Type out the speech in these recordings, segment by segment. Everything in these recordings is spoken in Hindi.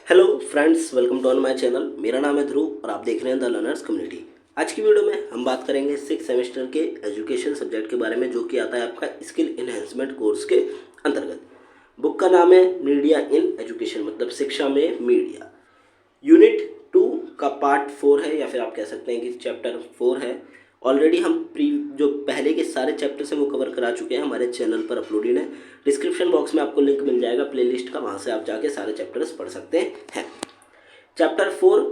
Hello friends, welcome to on my channel. मेरा नाम है ध्रुव और आप देख रहे हैं द लर्नर्स कम्युनिटी। आज की वीडियो में हम बात करेंगे 6 सेमेस्टर के एजुकेशन सब्जेक्ट के बारे में, जो कि आता है आपका स्किल इन्हेंसमेंट कोर्स के अंतर्गत। बुक का नाम है मीडिया इन एजुकेशन, मतलब शिक्षा में मीडिया। यूनिट 2 का पार्ट 4 है, या फिर आप कह सकते हैं कि चैप्टर 4 है। ऑलरेडी हम जो पहले के सारे चैप्टर्स हैं वो कवर करा चुके हैं, हमारे चैनल पर अपलोडेड है। डिस्क्रिप्शन बॉक्स में आपको लिंक मिल जाएगा प्लेलिस्ट का, वहाँ से आप जाके सारे चैप्टर्स पढ़ सकते हैं। चैप्टर 4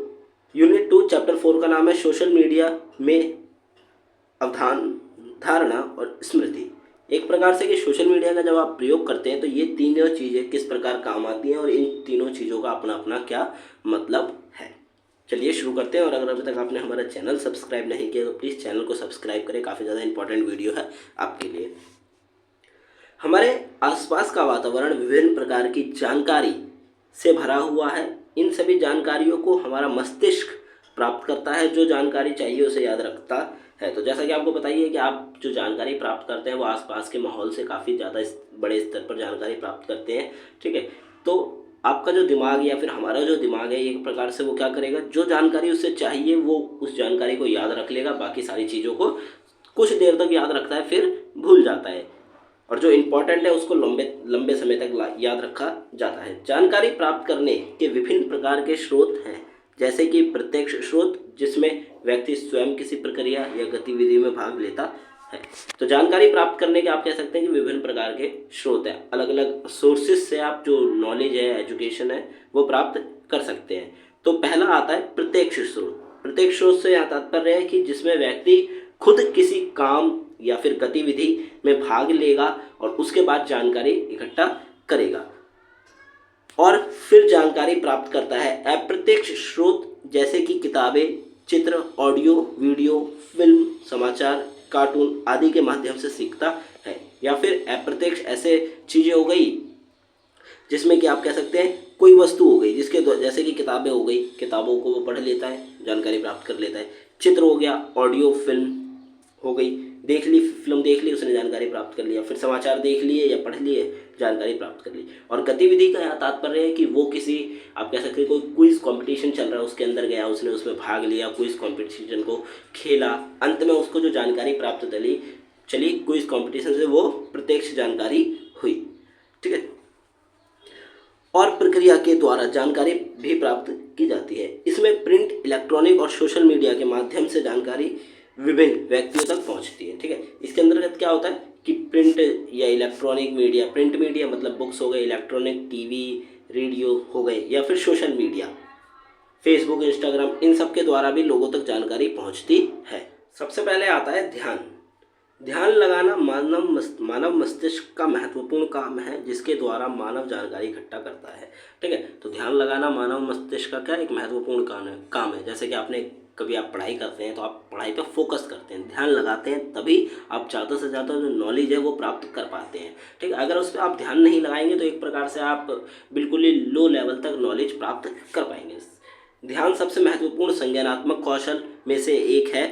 यूनिट 2 चैप्टर 4 का नाम है सोशल मीडिया में अवधारणा और स्मृति। एक प्रकार से कि सोशल मीडिया का जब आप प्रयोग करते हैं तो ये तीनों चीज़ें किस प्रकार काम आती हैं और इन तीनों चीज़ों का अपना अपना क्या मतलब है। चलिए शुरू करते हैं। और अगर अभी तक आपने हमारा चैनल सब्सक्राइब नहीं किया तो प्लीज़ चैनल को सब्सक्राइब करें, काफ़ी ज़्यादा इंपॉर्टेंट वीडियो है आपके लिए। हमारे आसपास का वातावरण विभिन्न प्रकार की जानकारी से भरा हुआ है। इन सभी जानकारियों को हमारा मस्तिष्क प्राप्त करता है, जो जानकारी चाहिए उसे याद रखता है। तो जैसा कि आपको बताइए कि आप जो जानकारी प्राप्त करते हैं वो आसपास के माहौल से काफ़ी ज़्यादा बड़े स्तर पर जानकारी प्राप्त करते हैं, ठीक है। तो आपका जो दिमाग या फिर हमारा जो दिमाग है, एक प्रकार से वो क्या करेगा, जो जानकारी उसे चाहिए वो उस जानकारी को याद रख लेगा, बाकी सारी चीज़ों को कुछ देर तक याद रखता है फिर भूल जाता है, और जो इम्पोर्टेंट है उसको लंबे लंबे समय तक याद रखा जाता है। जानकारी प्राप्त करने के विभिन्न प्रकार के स्रोत हैं, जैसे कि प्रत्यक्ष स्रोत, जिसमें व्यक्ति स्वयं किसी प्रक्रिया या गतिविधि में भाग लेता है। तो जानकारी प्राप्त करने के आप कह सकते हैं कि विभिन्न प्रकार के स्रोत हैं। अलग अलग सोर्सेज से आप जो नॉलेज है, एजुकेशन है, वो प्राप्त कर सकते हैं। तो पहला आता है प्रत्यक्ष स्रोत। प्रत्यक्ष स्रोत से यहाँ तात्पर्य है कि जिसमें व्यक्ति खुद किसी काम या फिर गतिविधि में भाग लेगा और उसके बाद जानकारी इकट्ठा करेगा और फिर जानकारी प्राप्त करता है। अप्रत्यक्ष स्रोत जैसे कि किताबें, चित्र, ऑडियो, वीडियो, फिल्म, समाचार, कार्टून आदि के माध्यम से सीखता है। या फिर अप्रत्यक्ष ऐसे चीज़ें हो गई जिसमें कि आप कह सकते हैं कोई वस्तु हो गई, जिसके जैसे कि किताबें हो गई, किताबों को वो पढ़ लेता है, जानकारी प्राप्त कर लेता है। चित्र हो गया, ऑडियो फिल्म हो गई, देख ली फिल्म, देख ली, उसने जानकारी प्राप्त कर लिया। फिर समाचार देख लिए या पढ़ लिए, जानकारी प्राप्त कर ली। और गतिविधि का यहाँ तात्पर्य है कि वो किसी, आप कह सकते हैं कोई क्विज कंपटीशन चल रहा है, उसके अंदर गया, उसने उसमें भाग लिया, क्विज कंपटीशन को खेला, अंत में उसको जो जानकारी प्राप्त चली क्विज कंपटीशन से, वो प्रत्यक्ष जानकारी हुई, ठीक है। और प्रक्रिया के द्वारा जानकारी भी प्राप्त की जाती है। इसमें प्रिंट, इलेक्ट्रॉनिक और सोशल मीडिया के माध्यम से जानकारी विभिन्न व्यक्तियों तक पहुंचती है, ठीक है। इसके अंतर्गत क्या होता है कि प्रिंट या इलेक्ट्रॉनिक मीडिया, प्रिंट मीडिया मतलब बुक्स हो गए, इलेक्ट्रॉनिक टीवी, रेडियो हो गए, या फिर सोशल मीडिया, फेसबुक, इंस्टाग्राम, इन सब के द्वारा भी लोगों तक जानकारी पहुंचती है। सबसे पहले आता है ध्यान। ध्यान लगाना मानव मस्तिष्क का महत्वपूर्ण काम है, जिसके द्वारा मानव जानकारी इकट्ठा करता है, ठीक है। तो ध्यान लगाना मानव मस्तिष्क का क्या एक महत्वपूर्ण काम है। जैसे कि आपने कभी आप पढ़ाई करते हैं तो आप पढ़ाई पे फोकस करते हैं, ध्यान लगाते हैं, तभी आप ज़्यादा से ज़्यादा जो नॉलेज है वो प्राप्त कर पाते हैं, ठीक है। अगर उस पर आप ध्यान नहीं लगाएंगे तो एक प्रकार से आप बिल्कुल ही लो लेवल तक नॉलेज प्राप्त कर पाएंगे। ध्यान सबसे महत्वपूर्ण संज्ञानात्मक कौशल में से एक है,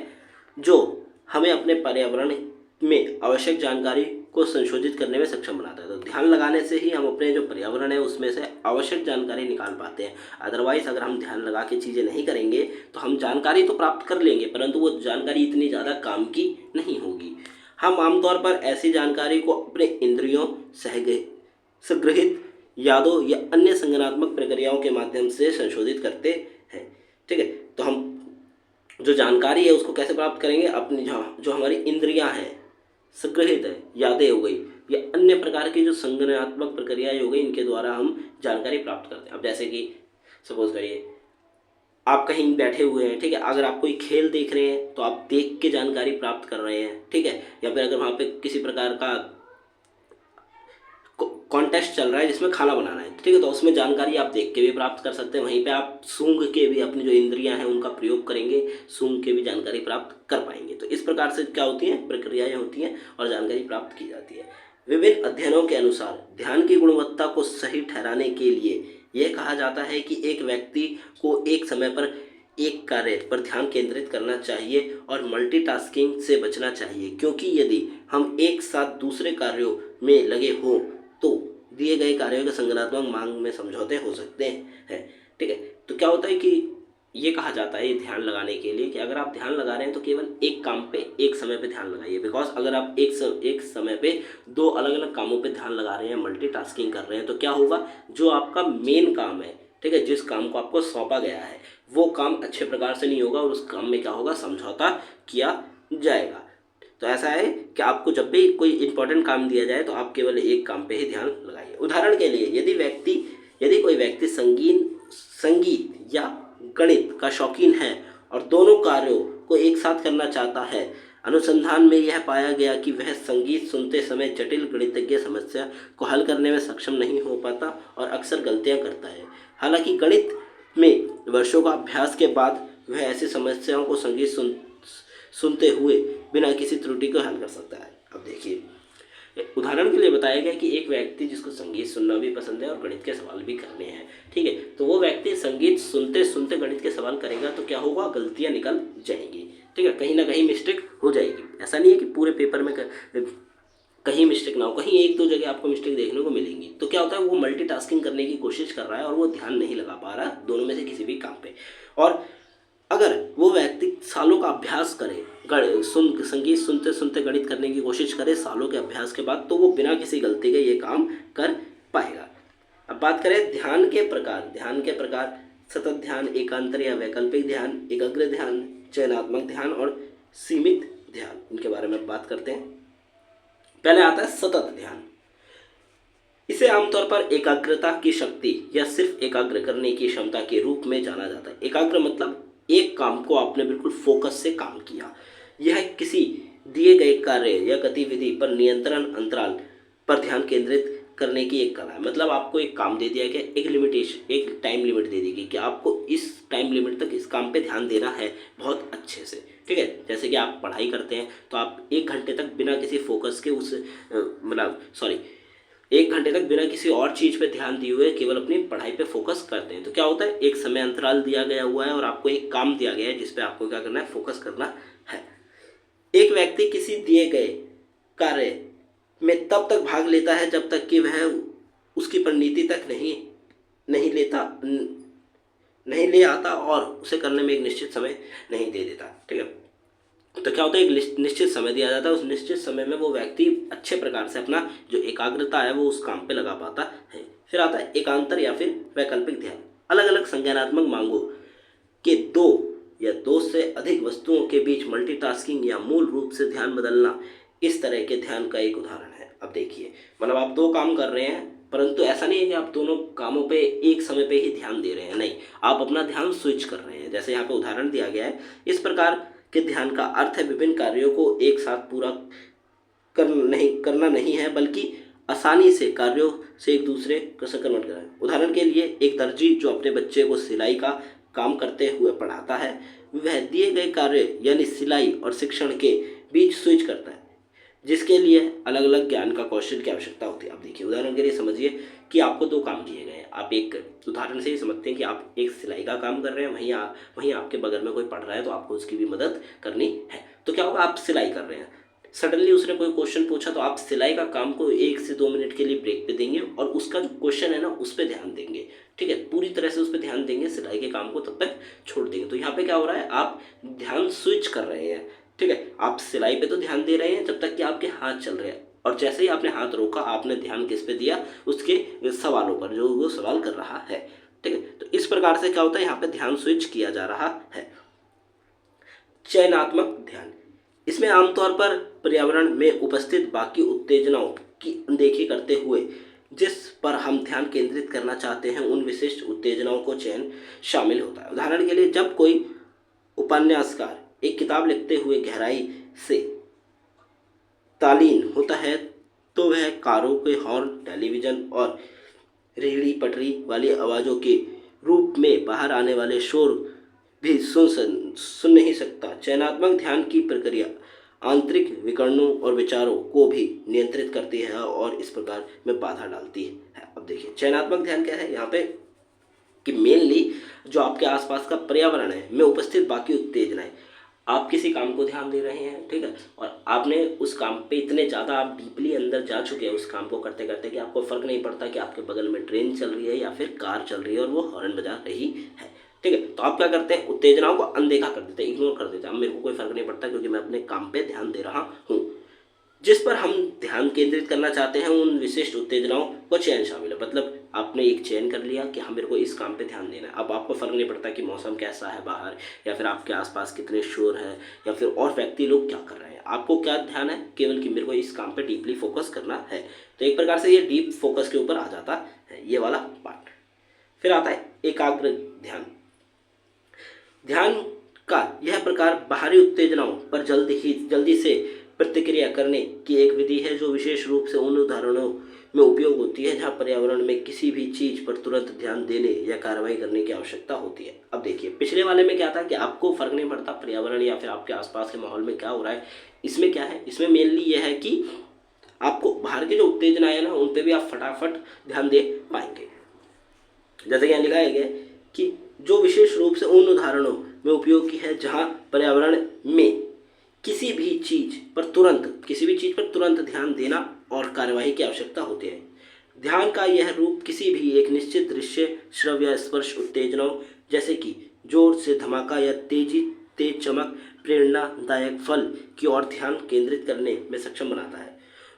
जो हमें अपने पर्यावरण में आवश्यक जानकारी को संशोधित करने में सक्षम बनाता है। तो ध्यान लगाने से ही हम अपने जो पर्यावरण है उसमें से आवश्यक जानकारी निकाल पाते हैं। अदरवाइज अगर हम ध्यान लगा के चीज़ें नहीं करेंगे तो हम जानकारी तो प्राप्त कर लेंगे, परंतु वो जानकारी इतनी ज़्यादा काम की नहीं होगी। हम आमतौर पर ऐसी जानकारी को अपने इंद्रियों, संग्रहित यादों या अन्य संज्ञानात्मक प्रक्रियाओं के माध्यम से संशोधित करते हैं, ठीक है। तो हम जो जानकारी है उसको कैसे प्राप्त करेंगे, अपनी जो हमारी इंद्रियां हैं, संग्रहित है, यादें हो गई, या अन्य प्रकार की जो संज्ञानात्मक प्रक्रियाएं हो गई, इनके द्वारा हम जानकारी प्राप्त करते हैं। अब जैसे कि सपोज करिए आप कहीं बैठे हुए हैं, ठीक है, अगर आप कोई खेल देख रहे हैं तो आप देख के जानकारी प्राप्त कर रहे हैं, ठीक है। या फिर अगर वहाँ पे किसी प्रकार का कॉन्टेस्ट चल रहा है जिसमें खाना बनाना है, ठीक है, तो उसमें जानकारी आप देख के भी प्राप्त कर सकते हैं। वहीं पे आप सूंघ के भी, अपनी जो इंद्रियां हैं उनका प्रयोग करेंगे, सूंघ के भी जानकारी प्राप्त कर पाएंगे। तो इस प्रकार से क्या होती हैं, प्रक्रियाएं होती हैं और जानकारी प्राप्त की जाती है। विभिन्न अध्ययनों के अनुसार ध्यान की गुणवत्ता को सही ठहराने के लिए यह कहा जाता है कि एक व्यक्ति को एक समय पर एक कार्य पर ध्यान केंद्रित करना चाहिए और मल्टीटास्किंग से बचना चाहिए, क्योंकि यदि हम एक साथ दूसरे कार्यों में लगे हों तो दिए गए कार्यों के संज्ञानात्मक मांग में समझौते हो सकते हैं, ठीक तो क्या होता है कि ये कहा जाता है ये ध्यान लगाने के लिए कि अगर आप ध्यान लगा रहे हैं तो केवल एक काम पे एक समय पे ध्यान लगाइए। बिकॉज अगर आप एक समय पे दो अलग अलग कामों पे ध्यान लगा रहे हैं, मल्टीटास्किंग कर रहे हैं, तो क्या होगा, जो आपका मेन काम है, ठीक है, जिस काम को आपको सौंपा गया है वो काम अच्छे प्रकार से नहीं होगा और उस काम में क्या होगा, समझौता किया जाएगा। तो ऐसा है कि आपको जब भी कोई इंपॉर्टेंट काम दिया जाए तो आप केवल एक काम पे ही ध्यान लगाइए। उदाहरण के लिए यदि कोई व्यक्ति संगीत या गणित का शौकीन है और दोनों कार्यों को एक साथ करना चाहता है, अनुसंधान में यह पाया गया कि वह संगीत सुनते समय जटिल गणितज्ञ समस्या को हल करने में सक्षम नहीं हो पाता और अक्सर गलतियां करता है। हालांकि गणित में वर्षों का अभ्यास के बाद वह ऐसी समस्याओं को संगीत सुनते हुए बिना किसी त्रुटि को हल कर सकता है। अब देखिए, उदाहरण के लिए बताया गया कि एक व्यक्ति जिसको संगीत सुनना भी पसंद है और गणित के सवाल भी करने हैं, ठीक है, तो वो व्यक्ति संगीत सुनते सुनते गणित के सवाल करेगा तो क्या होगा, गलतियां निकल जाएंगी, ठीक है, कहीं ना कहीं मिस्टेक हो जाएगी। ऐसा नहीं है कि पूरे पेपर में कहीं मिस्टेक ना हो, कहीं एक दो जगह आपको मिस्टेक देखने को मिलेंगी। तो क्या होता है, वो मल्टीटास्किंग करने की कोशिश कर रहा है और वो ध्यान नहीं लगा पा रहा दोनों में से किसी भी काम पे। और अगर वो व्यक्ति सालों का अभ्यास करे, संगीत सुनते सुनते गणित करने की कोशिश करे सालों के अभ्यास के बाद, तो वो बिना किसी गलती के ये काम कर पाएगा। अब बात करें ध्यान के प्रकार सतत ध्यान, एकांतर या वैकल्पिक ध्यान, एकाग्र ध्यान, चयनात्मक ध्यान और सीमित ध्यान, इनके बारे में बात करते हैं। पहले आता है सतत ध्यान। इसे आमतौर पर एकाग्रता की शक्ति या सिर्फ एकाग्र करने की क्षमता के रूप में जाना जाता है। एकाग्र मतलब एक काम को आपने बिल्कुल फोकस से काम किया। यह किसी दिए गए कार्य या गतिविधि पर नियंत्रण अंतराल पर ध्यान केंद्रित करने की एक कला है। मतलब आपको एक काम दे दिया गया, एक टाइम लिमिट दे दी गई कि आपको इस टाइम लिमिट तक इस काम पे ध्यान देना है बहुत अच्छे से, ठीक है। जैसे कि आप पढ़ाई करते हैं तो आप 1 घंटे तक बिना किसी फोकस के एक घंटे तक बिना किसी और चीज़ पे ध्यान दिए हुए केवल अपनी पढ़ाई पे फोकस करते हैं। तो क्या होता है, एक समय अंतराल दिया गया हुआ है और आपको एक काम दिया गया है जिस पे आपको क्या करना है, फोकस करना है। एक व्यक्ति किसी दिए गए कार्य में तब तक भाग लेता है जब तक कि वह उसकी परिणति तक नहीं ले आता और उसे करने में एक निश्चित समय नहीं दे देता, ठीक है। तो क्या होता है, एक निश्चित समय दिया जाता है, उस निश्चित समय में वो व्यक्ति अच्छे प्रकार से अपना जो एकाग्रता है वो उस काम पे लगा पाता है। फिर आता है एकांतर या फिर वैकल्पिक ध्यान। अलग अलग संज्ञानात्मक मांगों के दो या दो से अधिक वस्तुओं के बीच मल्टीटास्किंग या मूल रूप से ध्यान बदलना इस तरह के ध्यान का एक उदाहरण है। अब देखिए, मतलब आप 2 काम कर रहे हैं परंतु ऐसा नहीं है कि आप दोनों कामों पे एक समय पे ही ध्यान दे रहे हैं, नहीं, आप अपना ध्यान स्विच कर रहे हैं। जैसे यहाँ पे उदाहरण दिया गया है, इस प्रकार के ध्यान का अर्थ है विभिन्न कार्यों को एक साथ पूरा करना नहीं है, बल्कि आसानी से कार्यों से एक दूसरे को कन्वर्ट करना है। उदाहरण के लिए एक दर्जी जो अपने बच्चे को सिलाई का काम करते हुए पढ़ाता है, वह दिए गए कार्य यानी सिलाई और शिक्षण के बीच स्विच करता है, जिसके लिए अलग अलग ज्ञान का कौशल की आवश्यकता होती है। अब देखिए, उदाहरण के लिए समझिए कि आपको 2 काम दिए गए हैं। आप एक उदाहरण से ही समझते हैं कि आप एक सिलाई का काम कर रहे हैं, वहीं आपके बगल में कोई पढ़ रहा है तो आपको उसकी भी मदद करनी है। तो क्या होगा, आप सिलाई कर रहे हैं, सडनली उसने कोई क्वेश्चन पूछा तो आप सिलाई का काम को 1 से 2 मिनट के लिए ब्रेक पे देंगे और उसका जो क्वेश्चन है ना उस पर ध्यान देंगे, ठीक है, पूरी तरह से उस पर ध्यान देंगे, सिलाई के काम को तब तक छोड़ देंगे। तो यहाँ पे क्या हो रहा है, आप ध्यान स्विच कर रहे हैं, ठीक है। आप सिलाई पे तो ध्यान दे रहे हैं जब तक कि आपके हाथ चल रहे हैं, और जैसे ही आपने हाथ रोका आपने ध्यान किस पे दिया, उसके सवालों पर जो वो सवाल कर रहा है, ठीक है। तो इस प्रकार से क्या होता है, यहाँ पे ध्यान स्विच किया जा रहा है। चयनात्मक ध्यान, इसमें आमतौर पर पर्यावरण में उपस्थित बाकी उत्तेजनाओं की अनदेखी करते हुए जिस पर हम ध्यान केंद्रित करना चाहते हैं उन विशिष्ट उत्तेजनाओं को चयन शामिल होता है। उदाहरण के लिए, जब कोई उपन्यासकार एक किताब लिखते हुए गहराई से तालीन होता है तो वह कारों के हॉर्न, टेलीविज़न और रेहड़ी पटरी वाली आवाज़ों के रूप में बाहर आने वाले शोर भी सुन नहीं सकता। चयनात्मक ध्यान की प्रक्रिया आंतरिक विकर्णों और विचारों को भी नियंत्रित करती है और इस प्रकार में बाधा डालती है। अब देखिए, चयनात्मक ध्यान क्या है यहाँ पे, कि मेनली जो आपके आसपास का पर्यावरण है में उपस्थित बाकी उत्तेजनाएं, आप किसी काम को ध्यान दे रहे हैं, ठीक है, और आपने उस काम पे इतने ज़्यादा आप डीपली अंदर जा चुके हैं उस काम को करते करते कि आपको फ़र्क नहीं पड़ता कि आपके बगल में ट्रेन चल रही है या फिर कार चल रही है और वो हॉर्न बजा रही है। ठीक है। तो आप क्या करते हैं, उत्तेजनाओं को अनदेखा कर देते हैं, इग्नोर कर देते हैं। अब मेरे को कोई फर्क नहीं पड़ता क्योंकि मैं अपने काम पे ध्यान दे रहा हूँ। जिस पर हम ध्यान केंद्रित करना चाहते हैं उन विशिष्ट उत्तेजनाओं को चयन शामिल है। मतलब आपने एक चयन कर लिया कि हाँ मेरे को इस काम पे ध्यान देना है। अब आपको फर्क नहीं पड़ता कि मौसम कैसा है बाहर, या फिर आपके आसपास कितने शोर है, या फिर और व्यक्ति लोग क्या कर रहे हैं। आपको क्या ध्यान है, केवल कि मेरे को इस काम पे डीपली फोकस करना है। तो एक प्रकार से ये डीप फोकस के ऊपर आ जाता है ये वाला पार्ट। फिर आता है एकाग्र ध्यान। ध्यान का यह प्रकार बाहरी उत्तेजनाओं पर जल्दी से प्रतिक्रिया करने की एक विधि है जो विशेष रूप से उन उदाहरणों में उपयोग होती है जहाँ पर्यावरण में किसी भी चीज पर तुरंत ध्यान देने या कार्रवाई करने की आवश्यकता होती है। अब देखिए पिछले वाले में क्या था कि आपको फर्क नहीं पड़ता पर्यावरण या फिर आपके आसपास के माहौल में क्या हो रहा है। इसमें क्या है, इसमें मेनली यह है कि आपको बाहर की जो उत्तेजना है ना उन पर भी आप फटाफट ध्यान दे पाएंगे। जैसे कि यहाँ लिखा है कि जो विशेष रूप से उन उदाहरणों में उपयोग की है जहाँ पर्यावरण में किसी भी चीज पर तुरंत ध्यान देना और कार्यवाही की आवश्यकता होती है। ध्यान का यह रूप किसी भी एक निश्चित दृश्य, श्रव्य या स्पर्श उत्तेजनाओं जैसे कि जोर से धमाका या तेज चमक प्रेरणादायक फल की ओर ध्यान केंद्रित करने में सक्षम बनाता है।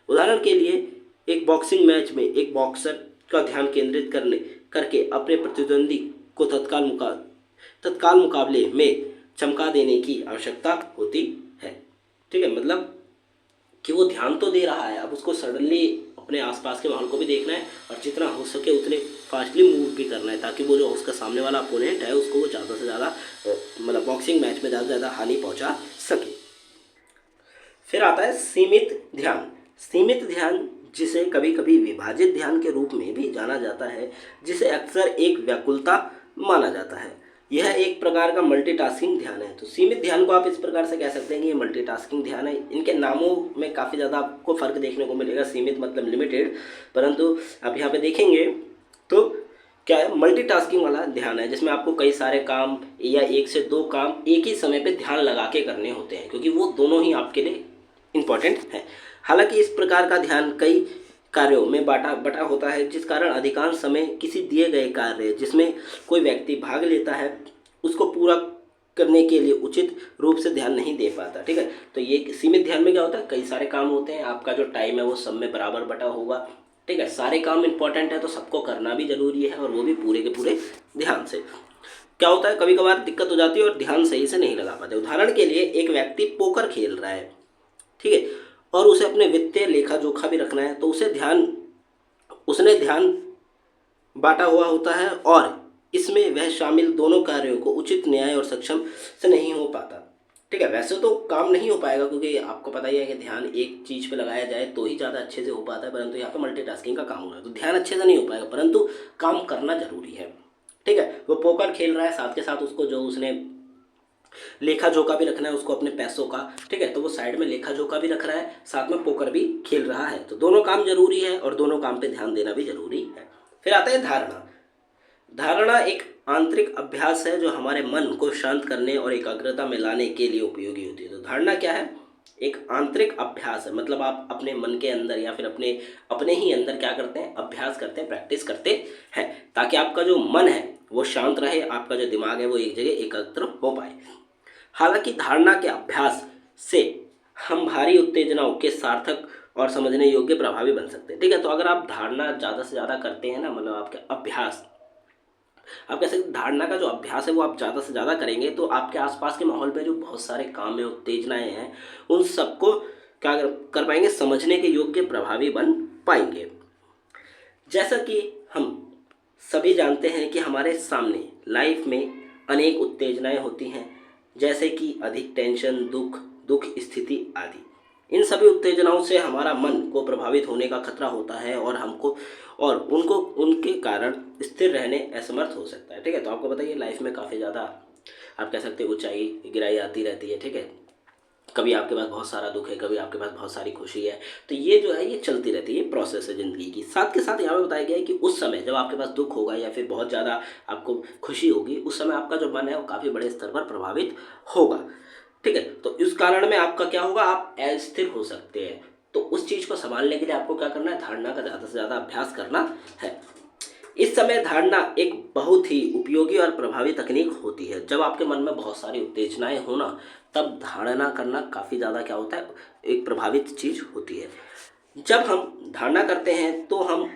उदाहरण के लिए एक बॉक्सिंग मैच में एक बॉक्सर का ध्यान केंद्रित करके अपने प्रतिद्वंदी को तत्काल मुकाबले में चमका देने की आवश्यकता होती है। ठीक है, मतलब कि वो ध्यान तो दे रहा है, अब उसको सडनली अपने आसपास के माहौल को भी देखना है और जितना हो सके उतने फास्टली मूव भी करना है ताकि वो जो उसका सामने वाला अपोनेंट है उसको वो ज़्यादा से ज़्यादा मतलब बॉक्सिंग मैच में ज़्यादा से ज़्यादा हानि पहुंचा सके। फिर आता है सीमित ध्यान। सीमित ध्यान जिसे कभी कभी विभाजित ध्यान के रूप में भी जाना जाता है, जिसे अक्सर एक व्याकुलता माना जाता है। यह एक प्रकार का मल्टीटास्किंग ध्यान है। तो सीमित ध्यान को आप इस प्रकार से कह सकते हैं कि ये मल्टीटास्किंग ध्यान है। इनके नामों में काफ़ी ज़्यादा आपको फर्क देखने को मिलेगा। सीमित मतलब लिमिटेड, परंतु आप यहाँ पे देखेंगे तो क्या है, मल्टीटास्किंग वाला ध्यान है जिसमें आपको कई सारे काम या एक से दो काम एक ही समय पे ध्यान लगा के करने होते हैं क्योंकि वो दोनों ही आपके लिए इम्पॉर्टेंट है। हालांकि इस प्रकार का ध्यान कई कार्यों में बटा होता है, जिस कारण अधिकांश समय किसी दिए गए कार्य जिसमें कोई व्यक्ति भाग लेता है उसको पूरा करने के लिए उचित रूप से ध्यान नहीं दे पाता। ठीक है, तो ये सीमित ध्यान में क्या होता है, कई सारे काम होते हैं, आपका जो टाइम है वो सब में बराबर बटा होगा। ठीक है, सारे काम इंपॉर्टेंट है तो सबको करना भी जरूरी है और वो भी पूरे के पूरे ध्यान से। क्या होता है, कभी कभार दिक्कत हो जाती है और ध्यान सही से नहीं लगा पाते। उदाहरण के लिए एक व्यक्ति पोकर खेल रहा है, ठीक है, और उसे अपने वित्तीय लेखा जोखा भी रखना है, तो उसने ध्यान बांटा हुआ होता है और इसमें वह शामिल दोनों कार्यों को उचित न्याय और सक्षम से नहीं हो पाता। ठीक है, वैसे तो काम नहीं हो पाएगा क्योंकि आपको पता ही है कि ध्यान एक चीज़ पे लगाया जाए तो ही ज़्यादा अच्छे से हो पाता है, परंतु यहाँ पे मल्टीटास्किंग का काम हो रहा है तो ध्यान अच्छे से नहीं हो पाएगा, परंतु काम करना जरूरी है। ठीक है, वो पोकर खेल रहा है, साथ के साथ उसको जो उसने लेखा जोखा भी रखना है उसको अपने पैसों का। ठीक है, तो वो साइड में लेखा जोखा भी रख रहा है, साथ में पोकर भी खेल रहा है, तो दोनों काम जरूरी है और दोनों काम पे ध्यान देना भी जरूरी है। फिर आता है धारणा। धारणा एक आंतरिक अभ्यास है जो हमारे मन को शांत करने और एकाग्रता में लाने के लिए उपयोगी होती है। तो धारणा क्या है, एक आंतरिक अभ्यास है, मतलब आप अपने मन के अंदर या फिर अपने ही अंदर क्या करते हैं, अभ्यास करते हैं, प्रैक्टिस करते हैं ताकि आपका जो मन है वो शांत रहे, आपका जो दिमाग है वो एक जगह एकत्र हो पाए। हालांकि धारणा के अभ्यास से हम भारी उत्तेजनाओं के सार्थक और समझने योग्य प्रभावी बन सकते हैं। ठीक है, तो अगर आप धारणा ज़्यादा से ज़्यादा करते हैं ना, मतलब आपके अभ्यास, आप कह सकते धारणा का जो अभ्यास है वो आप ज़्यादा से ज़्यादा करेंगे तो आपके आसपास के माहौल में जो बहुत सारे काम है, उत्तेजनाएं हैं, उन सबको क्या कर पाएंगे, समझने के योग्य प्रभावी बन पाएंगे। जैसा कि हम सभी जानते हैं कि हमारे सामने लाइफ में अनेक उत्तेजनाएं होती हैं, जैसे कि अधिक टेंशन, दुख स्थिति आदि। इन सभी उत्तेजनाओं से हमारा मन को प्रभावित होने का खतरा होता है और उनके कारण स्थिर रहने असमर्थ हो सकता है। ठीक है, तो आपको बताइए लाइफ में काफ़ी ज़्यादा आप कह सकते हैं ऊंचाई गिराई आती रहती है। ठीक है, कभी आपके पास बहुत सारा दुख है, कभी आपके पास बहुत सारी खुशी है, तो ये जो है ये चलती रहती है, प्रोसेस है ज़िंदगी की। साथ के साथ यहाँ पे बताया गया है कि उस समय जब आपके पास दुख होगा या फिर बहुत ज़्यादा आपको खुशी होगी, उस समय आपका जो मन है वो काफ़ी बड़े स्तर पर प्रभावित होगा। ठीक है, तो इस कारण में आपका क्या होगा, आप अस्थिर हो सकते हैं। तो उस चीज़ को संभालने के लिए आपको क्या करना है, धारणा का ज़्यादा से ज़्यादा अभ्यास करना है। इस समय धारणा एक बहुत ही उपयोगी और प्रभावी तकनीक होती है। जब आपके मन में बहुत सारी उत्तेजनाएं हो ना, तब धारणा करना काफ़ी ज़्यादा क्या होता है, एक प्रभावित चीज़ होती है। जब हम धारणा करते हैं तो हम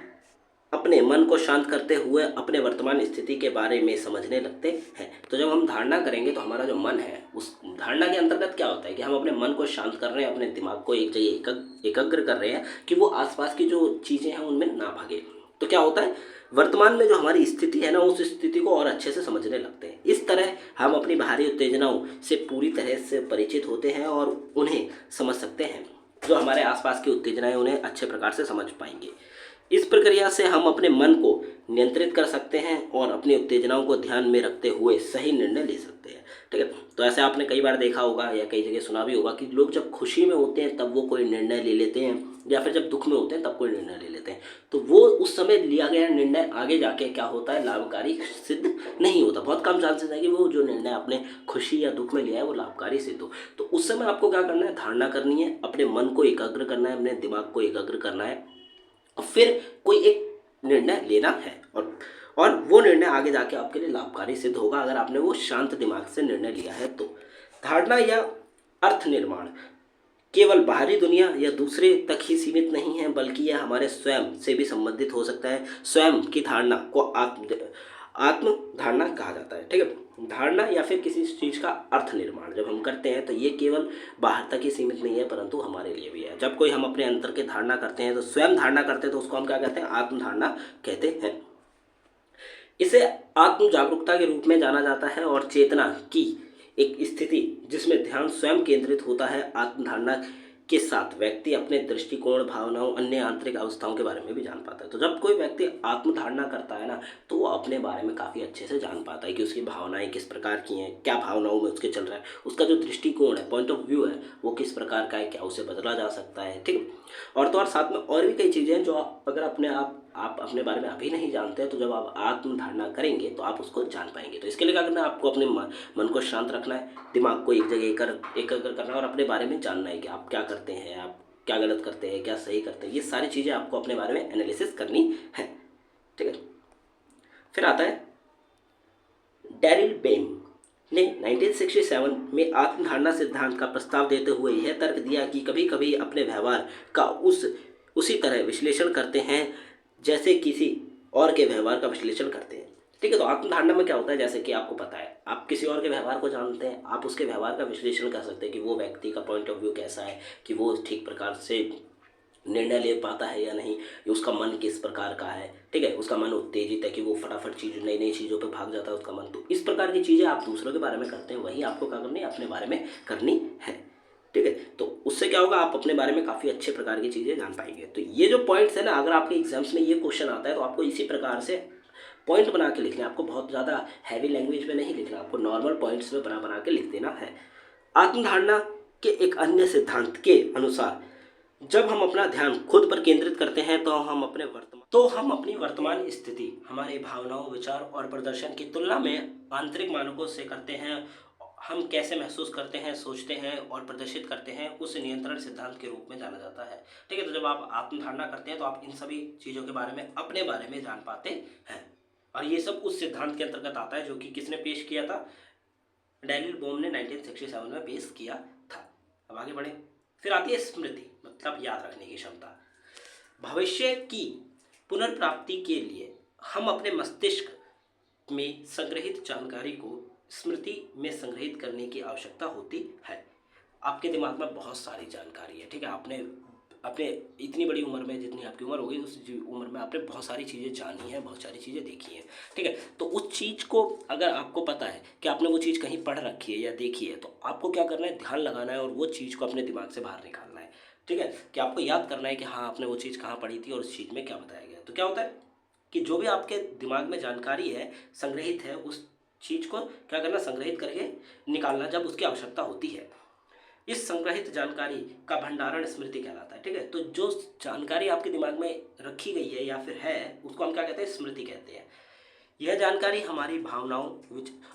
अपने मन को शांत करते हुए अपने वर्तमान स्थिति के बारे में समझने लगते हैं। तो जब हम धारणा करेंगे तो हमारा जो मन है, उस धारणा के अंतर्गत क्या होता है कि हम अपने मन को शांत कर रहे हैं, अपने दिमाग को एक जगह एकाग्र कर रहे हैं कि वो आसपास की जो चीज़ें हैं उनमें ना भागे। तो क्या होता है, वर्तमान में जो हमारी स्थिति है ना, उस स्थिति को और अच्छे से समझने लगते हैं। इस तरह हम अपनी बाहरी उत्तेजनाओं से पूरी तरह से परिचित होते हैं और उन्हें समझ सकते हैं। जो हमारे आसपास की उत्तेजनाएं उन्हें अच्छे प्रकार से समझ पाएंगे। इस प्रक्रिया से हम अपने मन को नियंत्रित कर सकते हैं और अपनी उत्तेजनाओं को ध्यान में रखते हुए सही निर्णय ले सकते हैं। ठीक है, तो ऐसे आपने कई बार देखा होगा या कई जगह सुना भी होगा कि लोग जब खुशी में होते हैं तब वो कोई निर्णय ले लेते हैं, या फिर जब दुख में होते हैं तब कोई निर्णय ले लेते हैं। तो वो उस समय लिया गया निर्णय आगे जाके क्या होता है, लाभकारी सिद्ध नहीं होता। बहुत कम चांसेस है कि वो जो निर्णय आपने खुशी या दुख में लिया है वो लाभकारी सिद्ध हो। तो उस समय आपको क्या करना है, धारणा करनी है, अपने मन को एकाग्र करना है, अपने दिमाग को एकाग्र करना है और फिर कोई एक निर्णय लेना है। और वो निर्णय आगे जाके आपके लिए लाभकारी सिद्ध होगा अगर आपने वो शांत दिमाग से निर्णय लिया है। तो धारणा या अर्थ निर्माण केवल बाहरी दुनिया या दूसरे तक ही सीमित नहीं है, बल्कि यह हमारे स्वयं से भी संबंधित हो सकता है। स्वयं की धारणा को आत्म धारणा कहा जाता है। ठीक है, धारणा या फिर किसी चीज़ का अर्थ निर्माण जब हम करते हैं तो ये केवल बाहर तक ही सीमित नहीं है, परंतु हमारे लिए भी है। जब कोई हम अपने अंतर की धारणा करते हैं, तो स्वयं धारणा करते हैं, तो उसको हम क्या कहते हैं, आत्म धारणा कहते हैं। इसे आत्म जागरूकता के रूप में जाना जाता है और चेतना की एक स्थिति जिसमें ध्यान स्वयं केंद्रित होता है। आत्म धारणा के साथ व्यक्ति अपने दृष्टिकोण, भावनाओं, अन्य आंतरिक अवस्थाओं के बारे में भी जान पाता है। तो जब कोई व्यक्ति आत्म धारणा करता है ना, तो वो अपने बारे में काफ़ी अच्छे से जान पाता है कि उसकी भावनाएं किस प्रकार की हैं, क्या भावनाओं में उसके चल रहा है, उसका जो दृष्टिकोण है, पॉइंट ऑफ व्यू है, वो किस प्रकार का है, क्या उसे बदला जा सकता है। ठीक है, और तो और साथ में और भी कई चीज़ें हैं जो अगर आप अपने बारे में अभी नहीं जानते हैं, तो जब आप आत्म धारणा करेंगे तो आप उसको जान पाएंगे। तो इसके लिए क्या करना है, आपको अपने मन को शांत रखना है, दिमाग को एक जगह एकाग्र करना है और अपने बारे में जानना है कि आप क्या करते हैं, आप क्या गलत करते हैं, क्या सही करते हैं। ये सारी चीज़ें आपको अपने बारे में एनालिसिस करनी है। ठीक है, फिर आता है डैरिल बेम ने 1967 में आत्मधारणा सिद्धांत का प्रस्ताव देते हुए यह तर्क दिया कि कभी कभी अपने व्यवहार का उसी तरह विश्लेषण करते हैं जैसे किसी और के व्यवहार का विश्लेषण करते हैं। ठीक है, तो आत्मधारणा में क्या होता है, जैसे कि आपको पता है, आप किसी और के व्यवहार को जानते हैं, आप उसके व्यवहार का विश्लेषण कर सकते हैं कि वो व्यक्ति का पॉइंट ऑफ व्यू कैसा है, कि वो ठीक प्रकार से निर्णय ले पाता है या नहीं, उसका मन किस प्रकार का है। ठीक है, उसका मन उत्तेजित है कि वो फटाफट नई नई चीज़ों पे भाग जाता है उसका मन। तो इस प्रकार की चीज़ें आप दूसरों के बारे में करते हैं, वही आपको क्या करनी है, अपने बारे में करनी है। ठीक है, तो उससे क्या होगा, आप अपने बारे में काफ़ी अच्छे प्रकार की चीज़ें जान पाएंगे। तो ये जो पॉइंट्स है ना, अगर आपके एग्जाम्स में ये क्वेश्चन आता है तो आपको इसी प्रकार से पॉइंट बना के लिखना है। आपको बहुत ज़्यादा हैवी लैंग्वेज में नहीं लिखना, आपको नॉर्मल पॉइंट्स में बना बना के लिख देना है। आत्मधारणा के एक अन्य सिद्धांत के अनुसार जब हम अपना ध्यान खुद पर केंद्रित करते हैं तो हम अपनी वर्तमान स्थिति, हमारी भावनाओं, विचार और प्रदर्शन की तुलना में आंतरिक मानकों से करते हैं। हम कैसे महसूस करते हैं, सोचते हैं और प्रदर्शित करते हैं, उस नियंत्रण सिद्धांत के रूप में जाना जाता है। ठीक है, तो जब आप आत्मधारणा करते हैं तो आप इन सभी चीज़ों के बारे में, अपने बारे में जान पाते हैं। और ये सब उस सिद्धांत के अंतर्गत आता है जो कि किसने पेश किया था, डैनियल बोम ने 1967 में पेश किया था। अब आगे बढ़े। फिर आती है स्मृति, मतलब याद रखने की क्षमता। भविष्य की पुनर्प्राप्ति के लिए हम अपने मस्तिष्क में संग्रहित जानकारी को स्मृति में संग्रहित करने की आवश्यकता होती है। आपके दिमाग में बहुत सारी जानकारी है। ठीक है, आपने अपने इतनी बड़ी उम्र में, जितनी आपकी उम्र होगी उस उम्र में आपने बहुत सारी चीज़ें जानी हैं, बहुत सारी चीज़ें देखी हैं। ठीक है, तो उस चीज़ को अगर आपको पता है कि आपने वो चीज़ कहीं पढ़ रखी है या देखी है, तो आपको क्या करना है, ध्यान लगाना है और वो चीज़ को अपने दिमाग से बाहर निकालना है। ठीक है, कि आपको याद करना है कि हाँ, आपने वो चीज़ कहाँ पढ़ी थी और उस चीज़ में क्या बताया गया। तो क्या होता है कि जो भी आपके दिमाग में जानकारी है, संग्रहित है, उस चीज़ को क्या करना, संग्रहित करके निकालना जब उसकी आवश्यकता होती है। इस संग्रहित जानकारी का भंडारण स्मृति कहलाता है। ठीक है, तो जो जानकारी आपके दिमाग में रखी गई है या फिर है, उसको हम क्या कहते हैं, स्मृति कहते हैं। यह जानकारी हमारी भावनाओं,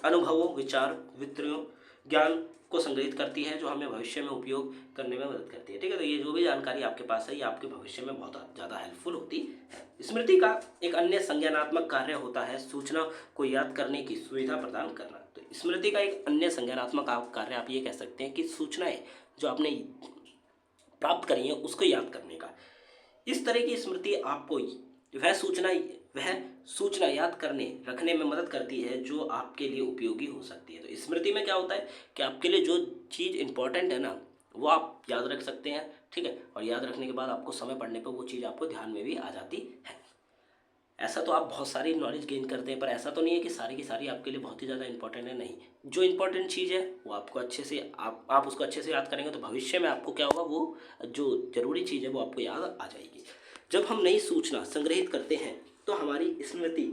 अनुभवों, विचार, वितरियों, ज्ञान को संग्रहित करती है जो हमें भविष्य में उपयोग करने में मदद करती है। ठीक है, तो ये जो भी जानकारी आपके पास है ये आपके भविष्य में बहुत ज़्यादा हेल्पफुल होती है। स्मृति का एक अन्य संज्ञानात्मक कार्य होता है सूचना को याद करने की सुविधा प्रदान करना। तो स्मृति का एक अन्य संज्ञानात्मक कार्य आप ये कह सकते हैं कि सूचनाएं जो आपने प्राप्त करी है उसको याद करने का। इस तरह की स्मृति आपको वह सूचना याद करने रखने में मदद करती है जो आपके लिए उपयोगी हो सकती है। तो स्मृति में क्या होता है कि आपके लिए जो चीज़ इंपॉर्टेंट है ना वो आप याद रख सकते हैं। ठीक है, और याद रखने के बाद आपको समय पड़ने पर वो चीज़ आपको ध्यान में भी आ जाती है। ऐसा तो आप बहुत सारी नॉलेज गेन करते हैं, पर ऐसा तो नहीं है कि सारी की सारी आपके लिए बहुत ही ज़्यादा इंपॉर्टेंट है। नहीं, जो इंपॉर्टेंट चीज़ है वो आपको अच्छे से आप उसको अच्छे से याद करेंगे तो भविष्य में आपको क्या होगा, वो जो ज़रूरी चीज़ है वो आपको याद आ जाएगी। जब हम नई सूचना संग्रहित करते हैं तो हमारी स्मृति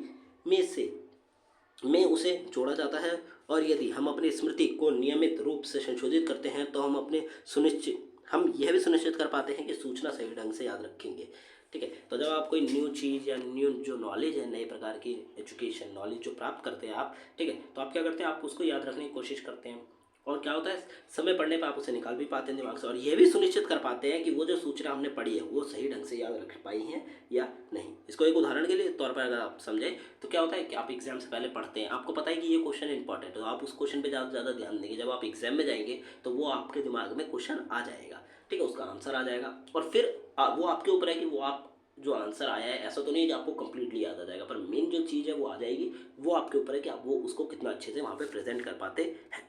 में उसे जोड़ा जाता है, और यदि हम अपनी स्मृति को नियमित रूप से संशोधित करते हैं तो हम यह भी सुनिश्चित कर पाते हैं कि सूचना सही ढंग से याद रखेंगे। ठीक है, तो जब आप कोई न्यू चीज़ या न्यू जो नॉलेज है, नए प्रकार की एजुकेशन नॉलेज जो प्राप्त करते हैं आप, ठीक है, तो आप क्या करते हैं, आप उसको याद रखने की कोशिश करते हैं, और क्या होता है समय पढ़ने पर आप उसे निकाल भी पाते हैं दिमाग से, और यह भी सुनिश्चित कर पाते हैं कि वो जो सूचना हमने पढ़ी है वो सही ढंग से याद रख पाई है या नहीं। इसको एक उदाहरण के लिए तौर पर अगर आप समझें तो क्या होता है कि आप एग्जाम से पहले पढ़ते हैं, आपको पता है कि ये क्वेश्चन इंपॉर्टेंट है, तो आप उस क्वेश्चन पे ज़्यादा ध्यान देंगे। जब आप एग्जाम में जाएंगे तो वो आपके दिमाग में क्वेश्चन आ जाएगा, ठीक है, उसका आंसर आ जाएगा, और फिर वो आपके ऊपर है कि वो आप जो आंसर आया है, ऐसा तो नहीं है कि आपको कंप्लीटली याद आ जाएगा, पर मेन जो चीज़ है वो आ जाएगी। वो आपके ऊपर है कि आप वो उसको कितना अच्छे से वहाँ पे प्रेजेंट कर पाते हैं।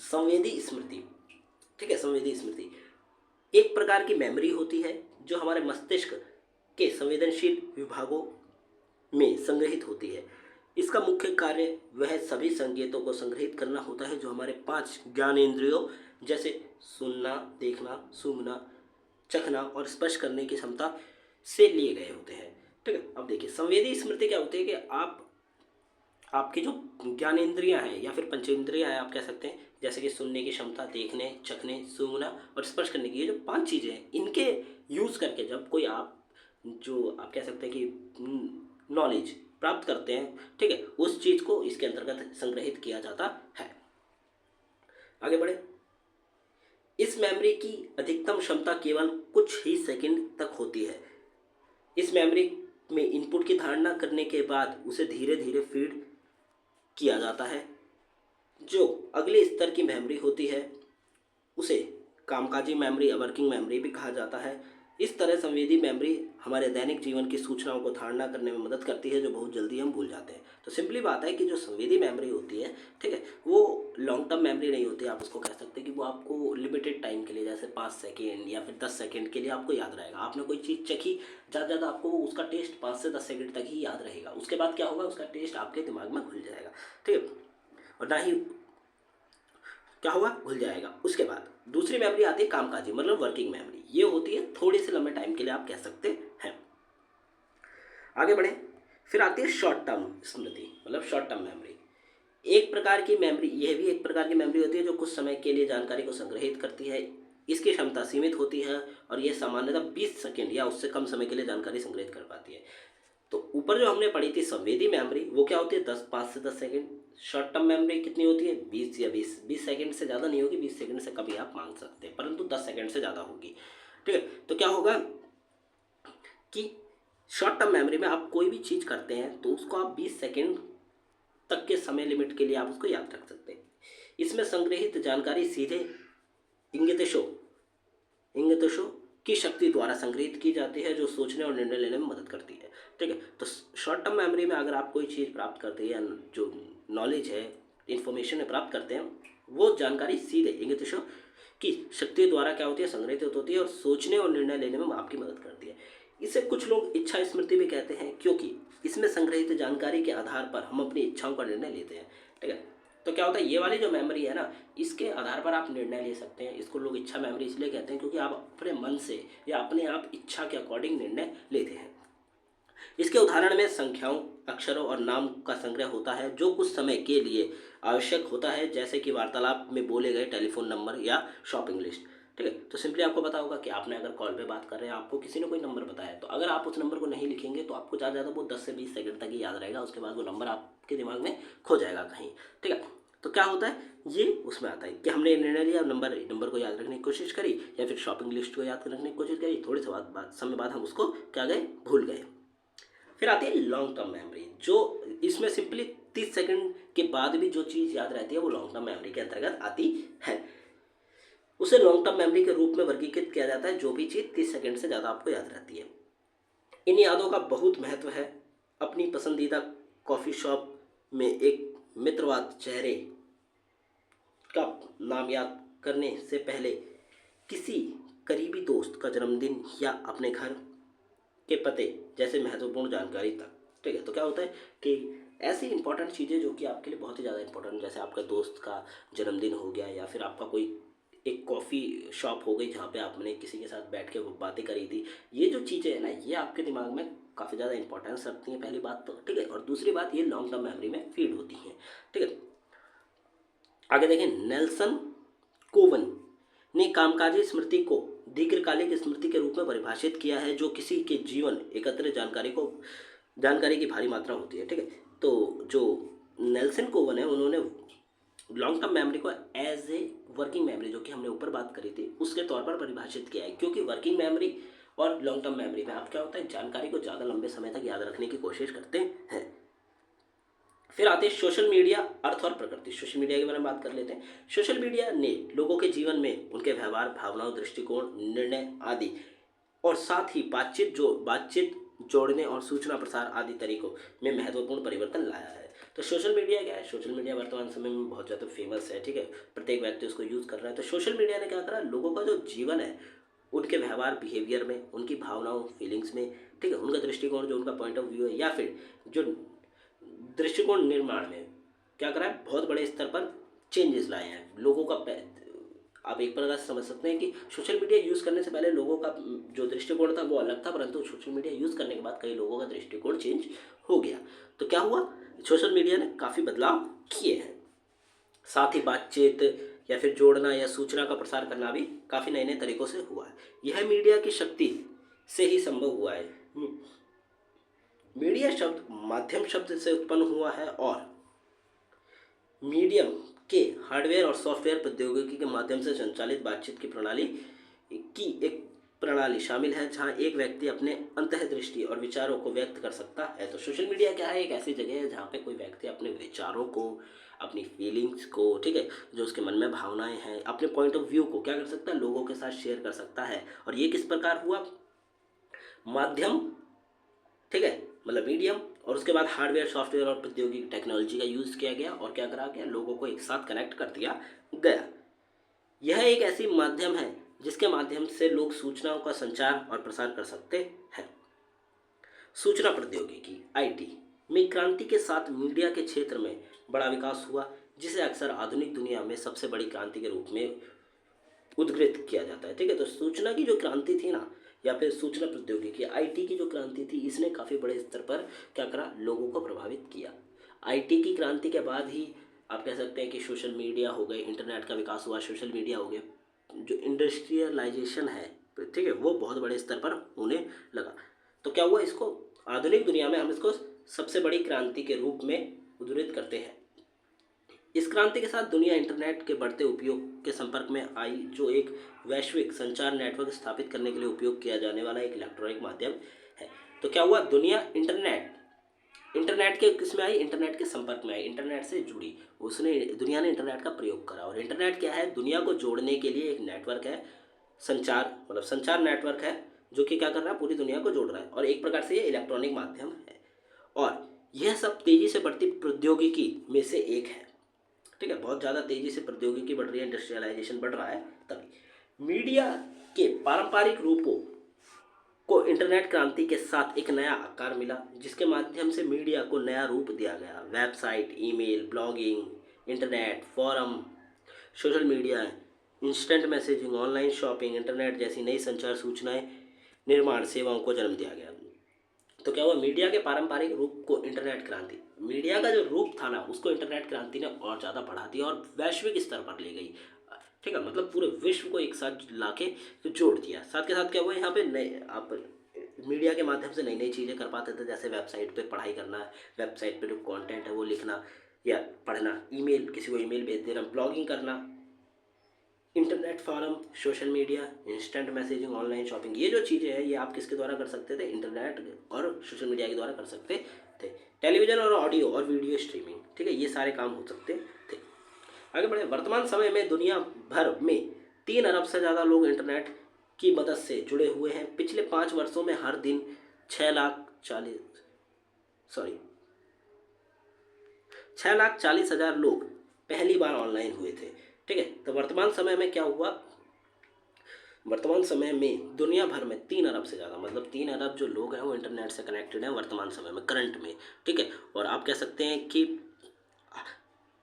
संवेदी स्मृति, ठीक है, संवेदी स्मृति एक प्रकार की मेमोरी होती है जो हमारे मस्तिष्क के संवेदनशील विभागों में संग्रहित होती है। इसका मुख्य कार्य वह सभी संकेतों को संग्रहित करना होता है जो हमारे 5 ज्ञानेंद्रियों जैसे सुनना, देखना, सूंघना, चखना और स्पर्श करने की क्षमता से लिए गए होते हैं। ठीक है, अब देखिए संवेदी स्मृति क्या होती है कि आपकी जो ज्ञानेंद्रियां हैं या फिर पंचेंद्रियां हैं आप कह सकते हैं, जैसे कि सुनने की क्षमता, देखने, चखने, सूंघना और स्पर्श करने की, ये जो 5 चीज़ें हैं इनके यूज़ करके जब कोई आप कह सकते हैं कि नॉलेज प्राप्त करते हैं, ठीक है, उस चीज़ को इसके अंतर्गत संग्रहित किया जाता है। आगे बढ़े। इस मेमोरी की अधिकतम क्षमता केवल कुछ ही सेकंड तक होती है। इस मेमोरी में इनपुट की धारणा करने के बाद उसे धीरे धीरे फीड किया जाता है। जो अगले स्तर की मेमोरी होती है उसे कामकाजी मेमोरी या वर्किंग मेमोरी भी कहा जाता है। इस तरह संवेदी मेमोरी हमारे दैनिक जीवन की सूचनाओं को धारणा करने में मदद करती है जो बहुत जल्दी हम भूल जाते हैं। तो सिंपली बात है कि जो संवेदी मेमोरी होती है, ठीक है, वो लॉन्ग टर्म मेमोरी नहीं होती। आप उसको कह सकते हैं कि वो आपको लिमिटेड टाइम के लिए, जैसे 5 सेकेंड या फिर 10 सेकेंड के लिए आपको याद रहेगा। आपने कोई चीज़ चखी, ज़्यादा ज़्यादा आपको उसका टेस्ट 5 से 10 सेकेंड तक ही याद रहेगा। उसके बाद क्या होगा, उसका टेस्ट आपके दिमाग में घुल जाएगा, ठीक है, और ना ही क्या होगा, घुल जाएगा। उसके बाद दूसरी मेमोरी आती है कामकाजी, मतलब वर्किंग मेमोरी। ये होती है थोड़े से लंबे टाइम के लिए आप कह सकते हैं। आगे बढ़े। फिर आती है शॉर्ट टर्म स्मृति, मतलब शॉर्ट टर्म मेमोरी। एक प्रकार की मेमोरी, यह भी एक प्रकार की मेमोरी होती है जो कुछ समय के लिए जानकारी को संग्रहित करती है। इसकी क्षमता सीमित होती है और यह सामान्यतः 20 सेकेंड या उससे कम समय के लिए जानकारी संग्रहित कर पाती है। तो ऊपर जो हमने पढ़ी थी संवेदी मेमोरी, वो क्या होती है 5 से 10 सेकेंड। शॉर्ट टर्म मेमोरी कितनी होती है, 20 सेकेंड से ज़्यादा नहीं होगी, 20 सेकेंड से कभी आप मांग सकते हैं, परंतु 10 सेकेंड से ज़्यादा होगी। ठीक है, तो क्या होगा कि शॉर्ट टर्म मेमोरी में आप कोई भी चीज़ करते हैं तो उसको आप 20 सेकेंड तक के समय लिमिट के लिए आप उसको याद रख सकते हैं। इसमें संग्रहित जानकारी सीधे इंगितशो की शक्ति द्वारा संग्रहित की जाती है जो सोचने और निर्णय लेने में मदद करती है। ठीक है, तो शॉर्ट टर्म मेमोरी में अगर आप कोई चीज़ प्राप्त करते हैं या जो नॉलेज है, इन्फॉर्मेशन प्राप्त करते हैं, वो जानकारी सीधे इंगितशो की शक्ति द्वारा क्या होती है, संग्रहित होती है और सोचने और निर्णय लेने में आपकी मदद करती है। इसे कुछ लोग इच्छा स्मृति भी कहते हैं क्योंकि इसमें संग्रहित जानकारी के आधार पर हम अपनी इच्छाओं का निर्णय लेते हैं। ठीक है, तो क्या होता है, ये वाली जो मेमोरी है ना, इसके आधार पर आप निर्णय ले सकते हैं। इसको लोग इच्छा मेमोरी इसलिए कहते हैं क्योंकि आप अपने मन से या अपने आप इच्छा के अकॉर्डिंग निर्णय लेते हैं। इसके उदाहरण में संख्याओं, अक्षरों और नाम का संग्रह होता है जो कुछ समय के लिए आवश्यक होता है, जैसे कि वार्तालाप में बोले गए टेलीफोन नंबर या शॉपिंग लिस्ट। ठीक है, तो सिंपली आपको पता होगा कि आपने अगर कॉल पे बात कर रहे हैं, आपको किसी ने कोई नंबर बताया, तो अगर आप उस नंबर को नहीं लिखेंगे तो आपको ज़्यादा वो 10 से 20 सेकंड तक ही याद रहेगा। उसके बाद वो नंबर आपके दिमाग में खो जाएगा कहीं। ठीक है, तो क्या होता है, ये उसमें आता है कि हमने निर्णय लिया, नंबर को याद रखने की कोशिश करी, या फिर शॉपिंग लिस्ट को याद रखने की कोशिश करी, थोड़े से समय बाद हम उसको क्या गए, भूल गए। फिर आती है लॉन्ग टर्म मेमोरी, जो इसमें सिंपली 30 सेकंड के बाद भी जो चीज़ याद रहती है वो लॉन्ग टर्म मेमोरी के अंतर्गत आती है। उसे लॉन्ग टर्म मेमोरी के रूप में वर्गीकृत किया जाता है जो भी चीज़ 30 सेकंड से ज़्यादा आपको याद रहती है। इन यादों का बहुत महत्व है। अपनी पसंदीदा कॉफ़ी शॉप में एक मित्रवाद चेहरे का नाम याद करने से पहले किसी करीबी दोस्त का जन्मदिन या अपने घर के पते जैसे महत्वपूर्ण जानकारी तक। ठीक है, तो क्या होता है कि ऐसी इंपॉर्टेंट चीज़ें जो कि आपके लिए बहुत ही ज़्यादा इंपॉर्टेंट, जैसे आपका दोस्त का जन्मदिन हो गया, या फिर आपका कोई एक कॉफ़ी शॉप हो गई जहाँ पे आपने किसी के साथ बैठ के वो बातें करी थी, ये जो चीज़ें हैं ना, ये आपके दिमाग में काफ़ी ज़्यादा इंपॉर्टेंस रखती हैं, पहली बात तो। ठीक है, और दूसरी बात, ये लॉन्ग टर्म मेमोरी में फीड होती हैं। ठीक है, आगे देखें, नेल्सन कोवन ने कामकाजी स्मृति को दीर्घकालिक स्मृति के रूप में परिभाषित किया है, जो किसी के जीवन एकत्रित जानकारी की भारी मात्रा होती है। ठीक है, तो जो नेल्सन कोवन है, उन्होंने लॉन्ग टर्म मेमोरी को एज ए वर्किंग मेमोरी, जो कि हमने ऊपर बात करी थी, उसके तौर पर परिभाषित किया है। क्योंकि वर्किंग मेमोरी और लॉन्ग टर्म मेमोरी में आप क्या होता है, जानकारी को ज़्यादा लंबे समय तक याद रखने की कोशिश करते हैं। फिर आते हैं सोशल मीडिया, अर्थ और प्रकृति। सोशल मीडिया के बारे में बात कर लेते हैं। सोशल मीडिया ने लोगों के जीवन में उनके व्यवहार, भावनाओं, दृष्टिकोण, निर्णय आदि, और साथ ही बातचीत जोड़ने और सूचना प्रसार आदि तरीकों में महत्वपूर्ण परिवर्तन लाया है। तो सोशल मीडिया क्या है? सोशल मीडिया वर्तमान समय में बहुत ज़्यादा फेमस है। ठीक है, प्रत्येक व्यक्ति उसको यूज़ कर रहा है। तो सोशल मीडिया ने क्या करा, लोगों का जो जीवन है, उनके व्यवहार, बिहेवियर में, उनकी भावनाओं, फीलिंग्स में, ठीक है, उनका दृष्टिकोण, जो उनका पॉइंट ऑफ व्यू है, या फिर जो दृष्टिकोण निर्माण में क्या करा है, बहुत बड़े स्तर पर चेंजेस लाए हैं। लोगों का आप एक प्रकार से समझ सकते हैं कि सोशल मीडिया यूज़ करने से पहले लोगों का जो दृष्टिकोण था वो अलग था, परंतु सोशल मीडिया यूज़ करने के बाद कई लोगों का दृष्टिकोण चेंज हो गया। तो क्या हुआ, सोशल मीडिया ने काफ़ी बदलाव किए हैं। साथ ही बातचीत या फिर जोड़ना या सूचना का प्रसार करना भी काफ़ी नए नए तरीक़ों से हुआ है। यह मीडिया की शक्ति से ही संभव हुआ है। मीडिया शब्द माध्यम शब्द से उत्पन्न हुआ है, और मीडियम के हार्डवेयर और सॉफ्टवेयर प्रौद्योगिकी के माध्यम से संचालित बातचीत की एक प्रणाली शामिल है, जहां एक व्यक्ति अपने अंतर्दृष्टि और विचारों को व्यक्त कर सकता है। तो सोशल मीडिया क्या है, एक ऐसी जगह है जहां पे कोई व्यक्ति अपने विचारों को, अपनी फीलिंग्स को, ठीक है, जो उसके मन में भावनाएं हैं, अपने पॉइंट ऑफ व्यू को क्या कर सकता है, लोगों के साथ शेयर कर सकता है। और ये किस प्रकार हुआ, माध्यम, ठीक है, मतलब मीडियम, और उसके बाद हार्डवेयर, सॉफ्टवेयर और प्रौद्योगिकी टेक्नोलॉजी का यूज़ किया गया, और क्या करा गया, लोगों को एक साथ कनेक्ट कर दिया गया। यह एक ऐसी माध्यम है जिसके माध्यम से लोग सूचनाओं का संचार और प्रसार कर सकते हैं। सूचना प्रौद्योगिकी आईटी में क्रांति के साथ मीडिया के क्षेत्र में बड़ा विकास हुआ, जिसे अक्सर आधुनिक दुनिया में सबसे बड़ी क्रांति के रूप में उद्घृत किया जाता है। ठीक है, तो सूचना की जो क्रांति थी ना, या फिर सूचना प्रौद्योगिकी आईटी की जो क्रांति थी, इसने काफ़ी बड़े स्तर पर क्या करा, लोगों को प्रभावित किया। आईटी की क्रांति के बाद ही आप कह सकते हैं कि सोशल मीडिया हो गए, इंटरनेट का विकास हुआ, सोशल मीडिया हो गया, जो इंडस्ट्रियलाइजेशन है, ठीक है, वो बहुत बड़े स्तर पर होने लगा। तो क्या हुआ, इसको आधुनिक दुनिया में हम इसको सबसे बड़ी क्रांति के रूप में उद्धृत करते हैं। इस क्रांति के साथ दुनिया इंटरनेट के बढ़ते उपयोग के संपर्क में आई, जो एक वैश्विक संचार नेटवर्क स्थापित करने के लिए उपयोग किया जाने वाला एक इलेक्ट्रॉनिक माध्यम है। तो क्या हुआ, दुनिया इंटरनेट के किस में आई, इंटरनेट के संपर्क में आई, इंटरनेट से जुड़ी, दुनिया ने इंटरनेट का प्रयोग करा। और इंटरनेट क्या है, दुनिया को जोड़ने के लिए एक नेटवर्क है, संचार नेटवर्क है, जो कि क्या कर रहा है, पूरी दुनिया को जोड़ रहा है, और एक प्रकार से ये इलेक्ट्रॉनिक माध्यम है। और यह सब तेजी से बढ़ती प्रौद्योगिकी में से एक है। ठीक है, बहुत ज़्यादा तेजी से प्रौद्योगिकी बढ़ रही है, इंडस्ट्रियलाइजेशन बढ़ रहा है, तभी मीडिया के पारंपरिक रूपों को इंटरनेट क्रांति के साथ एक नया आकार मिला, जिसके माध्यम से मीडिया को नया रूप दिया गया। Website, email, blogging, internet, forum, social media, instant messaging, online shopping, internet जैसी नई संचार सूचनाएं निर्माण सेवाओं को जन्म दिया गया। तो क्या हुआ, मीडिया के पारंपरिक रूप को इंटरनेट क्रांति, मीडिया का जो रूप था ना, उसको इंटरनेट क्रांति ने और ज़्यादा बढ़ा दिया और वैश्विक स्तर पर ले गई। ठीक है, मतलब पूरे विश्व को एक साथ लाके जोड़ दिया। साथ के साथ क्या हुआ, यहाँ पे नए आप मीडिया के माध्यम से नई नई चीज़ें कर पाते थे, जैसे वेबसाइट पे पढ़ाई करना, वेबसाइट पे जो कंटेंट है वो लिखना, या पढ़ना, ईमेल, किसी को ईमेल भेज देना, ब्लॉगिंग करना, internet forum, social media, instant messaging, online shopping, ये जो चीज़ें हैं ये आप किसके द्वारा कर सकते थे, इंटरनेट और सोशल मीडिया के द्वारा कर सकते थे। टेलीविज़न और ऑडियो और वीडियो स्ट्रीमिंग, ठीक है, ये सारे काम हो सकते थे। आगे बढ़े, वर्तमान समय में दुनिया भर में 3 अरब से ज़्यादा लोग इंटरनेट की मदद से जुड़े हुए हैं। पिछले 5 वर्षों में हर दिन 6,40,000 लोग पहली बार ऑनलाइन हुए थे, ठीक है। तो वर्तमान समय में क्या हुआ, वर्तमान समय में दुनिया भर में 3 अरब से ज़्यादा, मतलब 3 अरब जो लोग हैं वो इंटरनेट से कनेक्टेड हैं वर्तमान समय में, करंट में, ठीक है। और आप कह सकते हैं कि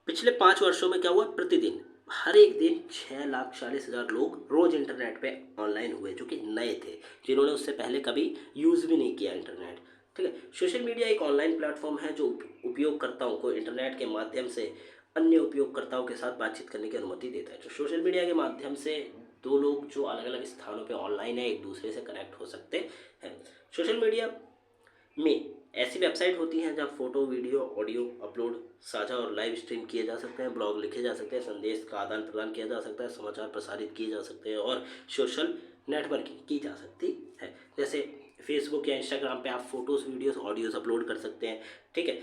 पिछले 5 वर्षों में क्या हुआ, प्रतिदिन हर एक दिन 6,40,000 लोग रोज इंटरनेट पे ऑनलाइन हुए, जो कि नए थे, जिन्होंने उससे पहले कभी यूज़ भी नहीं किया इंटरनेट, ठीक है। सोशल मीडिया एक ऑनलाइन प्लेटफॉर्म है जो उपयोगकर्ताओं को इंटरनेट के माध्यम से अन्य उपयोगकर्ताओं के साथ बातचीत करने की अनुमति देता है। तो सोशल मीडिया के माध्यम से दो लोग जो अलग अलग स्थानों पे ऑनलाइन है एक दूसरे से कनेक्ट हो सकते हैं। सोशल मीडिया में ऐसी वेबसाइट होती हैं जहाँ फोटो, वीडियो, ऑडियो अपलोड, साझा और लाइव स्ट्रीम किए जा सकते हैं, ब्लॉग लिखे जा सकते हैं, संदेश का आदान प्रदान किया जा सकता है, समाचार प्रसारित किए जा सकते हैं और सोशल नेटवर्किंग की जा सकती है। जैसे फेसबुक या इंस्टाग्राम पे आप फोटोज़, वीडियोस, ऑडियोज़ अपलोड कर सकते हैं, ठीक है।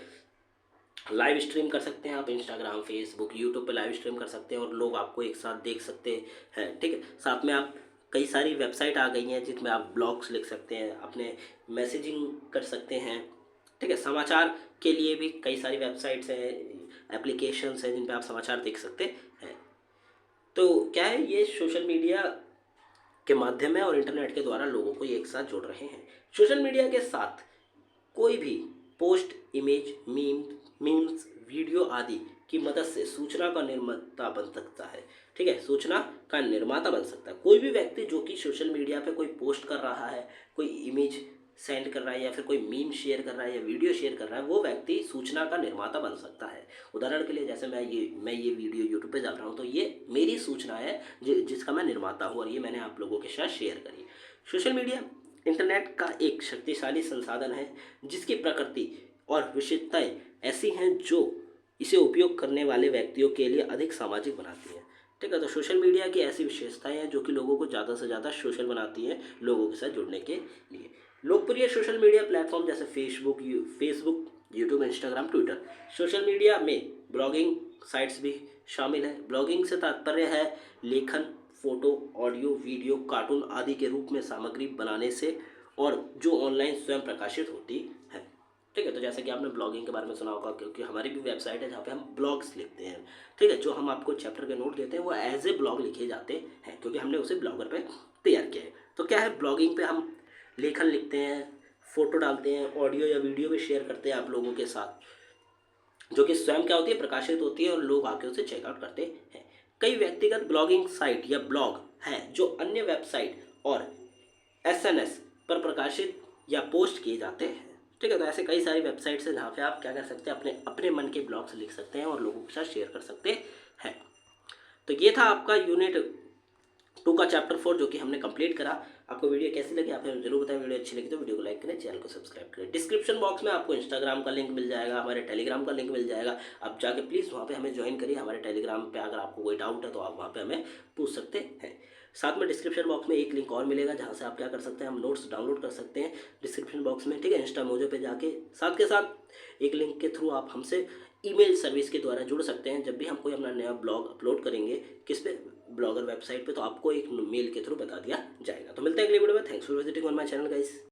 लाइव स्ट्रीम कर सकते हैं आप, इंस्टाग्राम, फेसबुक, यूट्यूब पे लाइव स्ट्रीम कर सकते हैं और लोग आपको एक साथ देख सकते हैं, ठीक है। साथ में आप कई सारी वेबसाइट आ गई हैं जिसमें आप ब्लॉग्स लिख सकते हैं, अपने मैसेजिंग कर सकते हैं, ठीक है। समाचार के लिए भी कई सारी वेबसाइट्स हैं, एप्लीकेशंस हैं जिन पे आप समाचार देख सकते हैं। तो क्या है, ये सोशल मीडिया के माध्यम है और इंटरनेट के द्वारा लोगों को ये एक साथ जोड़ रहे हैं। सोशल मीडिया के साथ कोई भी पोस्ट, इमेज, मीम्स, वीडियो आदि की मदद से सूचना का निर्माता बन सकता है, ठीक है, सूचना का निर्माता बन सकता है। कोई भी व्यक्ति जो कि सोशल मीडिया पे कोई पोस्ट कर रहा है, कोई इमेज सेंड कर रहा है या फिर कोई मीम शेयर कर रहा है या वीडियो शेयर कर रहा है, वो व्यक्ति सूचना का निर्माता बन सकता है। उदाहरण के लिए जैसे मैं ये वीडियो यूट्यूब पे डाल रहा हूँ तो ये मेरी सूचना है जिसका मैं निर्माता हूँ और ये मैंने आप लोगों के साथ शेयर करी। सोशल मीडिया इंटरनेट का एक शक्तिशाली संसाधन है जिसकी प्रकृति और विशेषताएं ऐसी हैं जो इसे उपयोग करने वाले व्यक्तियों के लिए अधिक सामाजिक बनाती हैं, ठीक है। तो सोशल मीडिया की ऐसी विशेषताएं हैं जो कि लोगों को ज़्यादा से ज़्यादा सोशल बनाती हैं, लोगों के साथ जुड़ने के लिए। लोकप्रिय सोशल मीडिया प्लेटफॉर्म जैसे Facebook, YouTube, Instagram, Twitter. Social media में ब्लॉगिंग साइट्स भी शामिल है। ब्लॉगिंग से तात्पर्य है लेखन, फोटो, ऑडियो, वीडियो, कार्टून आदि के रूप में सामग्री बनाने से और जो ऑनलाइन स्वयं प्रकाशित होती है, ठीक है। तो जैसे कि आपने ब्लॉगिंग के बारे में सुना होगा, क्योंकि हमारी भी वेबसाइट है जहाँ पे हम ब्लॉग्स लिखते हैं, ठीक है। जो हम आपको चैप्टर के नोट देते हैं वो एज ए ब्लॉग लिखे जाते हैं क्योंकि हमने उसे ब्लॉगर पे तैयार किया है। तो क्या है, ब्लॉगिंग पे हम लेखन लिखते हैं, फोटो डालते हैं, ऑडियो या वीडियो भी शेयर करते हैं आप लोगों के साथ, जो कि स्वयं क्या होती है, प्रकाशित होती है और लोग आके उसे चेकआउट करते हैं। कई व्यक्तिगत ब्लॉगिंग साइट या ब्लॉग हैं जो अन्य वेबसाइट और एसएनएस पर प्रकाशित या पोस्ट किए जाते हैं, ठीक है। तो ऐसे कई सारी वेबसाइट्स हैं जहाँ पे आप क्या कर सकते हैं, अपने अपने मन के ब्लॉग्स लिख सकते हैं और लोगों के साथ शेयर कर सकते हैं। तो ये था आपका यूनिट 2 का चैप्टर 4 जो कि हमने कंप्लीट करा। आपको वीडियो कैसी लगी आप हमें जरूर बताएं। वीडियो अच्छी लगी तो वीडियो को लाइक करें, चैनल को सब्सक्राइब करें। डिस्क्रिप्शन बॉक्स में आपको इंस्टाग्राम का लिंक मिल जाएगा, हमारे टेलीग्राम का लिंक मिल जाएगा, आप जाके प्लीज़ वहाँ पे हमें ज्वाइन करिए। हमारे टेलीग्राम पे अगर आपको कोई डाउट है तो आप वहाँ पे हमें पूछ सकते हैं। साथ में डिस्क्रिप्शन बॉक्स में एक लिंक और मिलेगा जहाँ से आप क्या कर सकते हैं, हम नोट्स डाउनलोड कर सकते हैं डिस्क्रिप्शन बॉक्स में, ठीक है। इंस्टा मोजो पे जाके साथ के साथ एक लिंक के थ्रू आप हमसे ईमेल सर्विस के द्वारा जुड़ सकते हैं। जब भी हम कोई अपना नया ब्लॉग अपलोड करेंगे किस पे, ब्लॉगर वेबसाइट पे, तो आपको एक मेल के थ्रू बता दिया जाएगा। तो मिलते हैं अगले वीडियो में। Thanks for visiting on my channel guys.